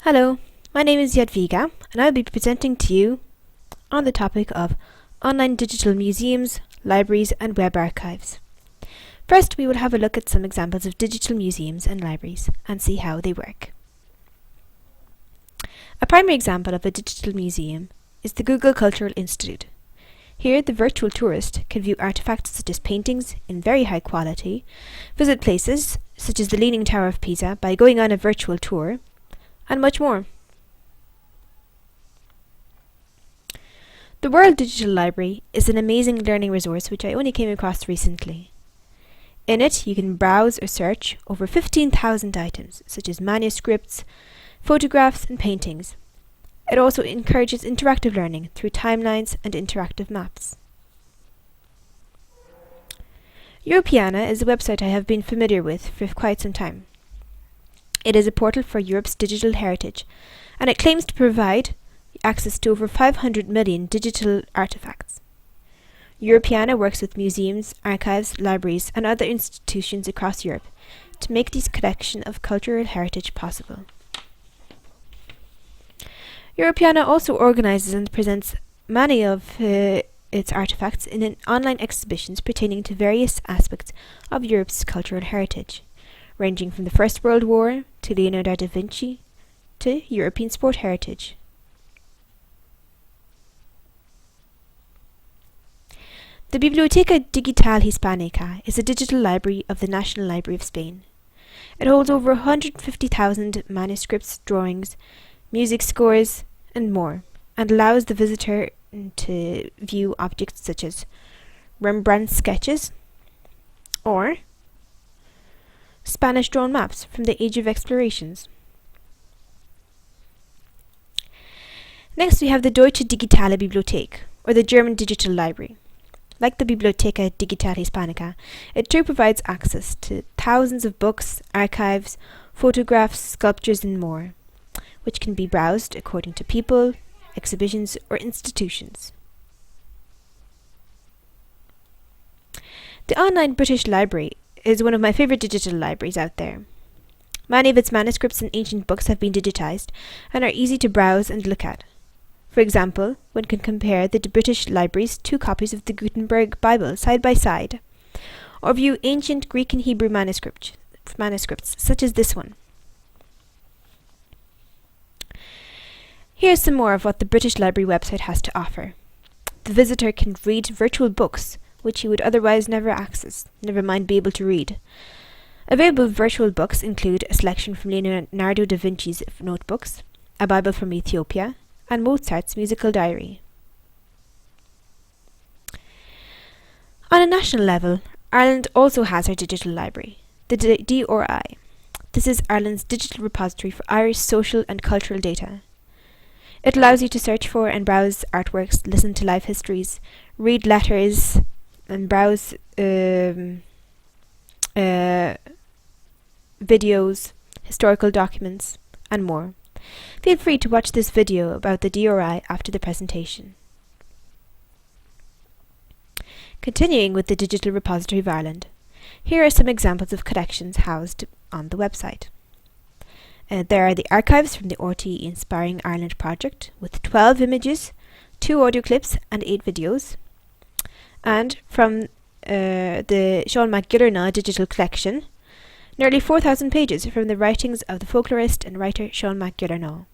Hello, my name is Jadwiga, and I'll be presenting to you on the topic of online digital museums, libraries, and web archives. First, we will have a look at some examples of digital museums and libraries and see how they work. A primary example of a digital museum is the Google Cultural Institute. Here, the virtual tourist can view artifacts such as paintings in very high quality, visit places such as the Leaning Tower of Pisa by going on a virtual tour, and much more. The World Digital Library is an amazing learning resource which I only came across recently. In it, you can browse or search over 15,000 items, such as manuscripts, photographs, and paintings. It also encourages interactive learning through timelines and interactive maps. Europeana is a website I have been familiar with for quite some time. It is a portal for Europe's digital heritage, and it claims to provide access to over 500 million digital artifacts. Europeana works with museums, archives, libraries, and other institutions across Europe to make this collection of cultural heritage possible. Europeana also organizes and presents many of its artifacts in online exhibitions pertaining to various aspects of Europe's cultural heritage, ranging from the First World War to Leonardo da Vinci to European sport heritage. The Biblioteca Digital Hispanica is a digital library of the National Library of Spain. It holds over 150,000 manuscripts, drawings, music scores, and more, and allows the visitor to view objects such as Rembrandt's sketches or Spanish drawn maps from the Age of Explorations. Next, we have the Deutsche Digitale Bibliothek, or the German Digital Library. Like the Biblioteca Digital Hispanica, it too provides access to thousands of books, archives, photographs, sculptures, and more, which can be browsed according to people, exhibitions, or institutions. The Online British Library is one of my favourite digital libraries out there. Many of its manuscripts and ancient books have been digitized and are easy to browse and look at. For example, one can compare the British Library's 2 copies of the Gutenberg Bible side by side, or view ancient Greek and Hebrew manuscripts such as this one. Here's some more of what the British Library website has to offer. The visitor can read virtual books which he would otherwise never access, never mind be able to read. Available virtual books include a selection from Leonardo da Vinci's notebooks, a Bible from Ethiopia, and Mozart's musical diary. On a national level, Ireland also has her digital library, the DRI. This is Ireland's digital repository for Irish social and cultural data. It allows you to search for and browse artworks, listen to live histories, read letters, and browse videos, historical documents, and more. Feel free to watch this video about the DRI after the presentation. Continuing with the Digital Repository of Ireland, here are some examples of collections housed on the website. There are the archives from the RTE Inspiring Ireland project with 12 images, 2 audio clips, and 8 videos. And from the Sean McGillernaw digital collection, nearly 4,000 pages from the writings of the folklorist and writer Sean McGillernaw.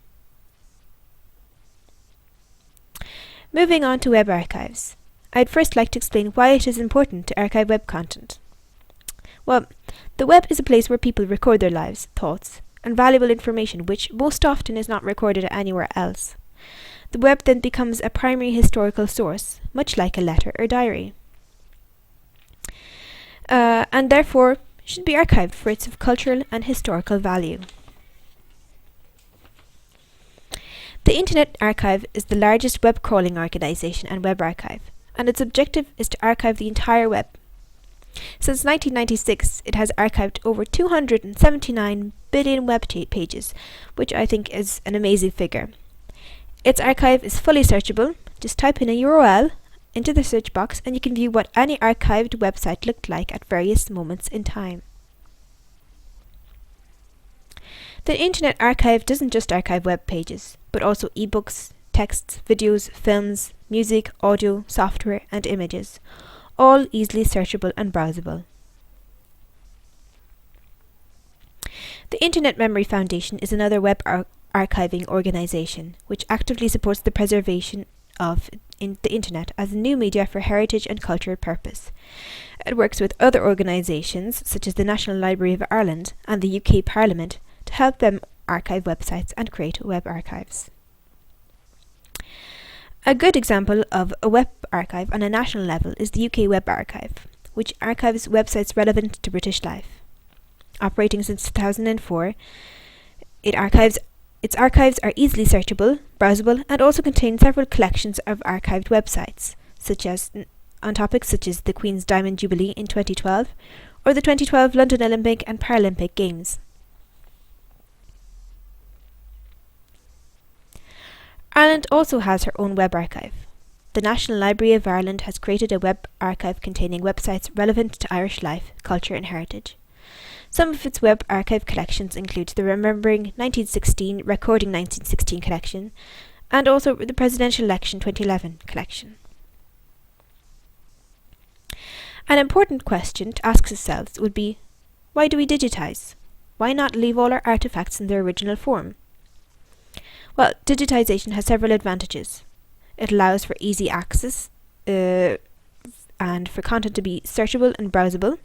Moving on to web archives, I'd first like to explain why it is important to archive web content. Well, the web is a place where people record their lives, thoughts, and valuable information which most often is not recorded anywhere else. The web then becomes a primary historical source, much like a letter or diary, and therefore should be archived for its cultural and historical value. The Internet Archive is the largest web crawling organisation and web archive, and its objective is to archive the entire web. Since 1996, it has archived over 279 billion web pages, which I think is an amazing figure. Its archive is fully searchable. Just type in a URL into the search box and you can view what any archived website looked like at various moments in time. The Internet Archive doesn't just archive web pages, but also ebooks, texts, videos, films, music, audio, software, and images, all easily searchable and browsable. The Internet Memory Foundation is another web archiving organisation which actively supports the preservation of the Internet as a new media for heritage and cultural purpose. It works with other organisations such as the National Library of Ireland and the UK Parliament to help them archive websites and create web archives. A good example of a web archive on a national level is the UK Web Archive, which archives websites relevant to British life. Operating since 2004, its archives are easily searchable, browsable, and also contain several collections of archived websites, on topics such as the Queen's Diamond Jubilee in 2012 or the 2012 London Olympic and Paralympic Games. Ireland also has her own web archive. The National Library of Ireland has created a web archive containing websites relevant to Irish life, culture and heritage. Some of its web archive collections include the Remembering 1916, Recording 1916 collection, and also the Presidential Election 2011 collection. An important question to ask ourselves would be, why do we digitise? Why not leave all our artefacts in their original form? Well, digitisation has several advantages. It allows for easy access and for content to be searchable and browsable.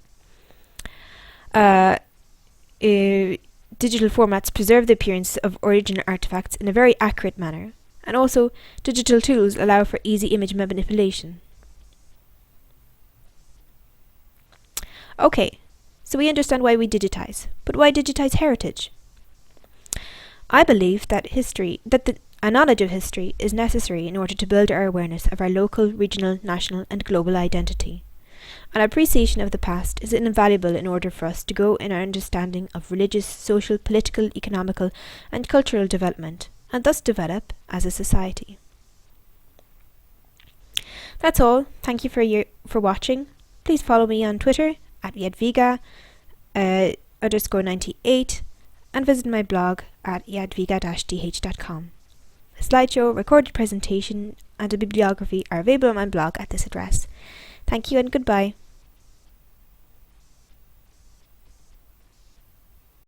Digital formats preserve the appearance of original artefacts in a very accurate manner, and also digital tools allow for easy image manipulation. Okay, so we understand why we digitize, but why digitize heritage? I believe that a knowledge of history is necessary in order to build our awareness of our local, regional, national and global identity. An appreciation of the past is invaluable in order for us to grow in our understanding of religious, social, political, economical and cultural development, and thus develop as a society. That's all. Thank you for watching. Please follow me on Twitter at Jadwiga _98 and visit my blog at jadwiga-dh.com. A slideshow, recorded presentation and a bibliography are available on my blog at this address. Thank you and goodbye.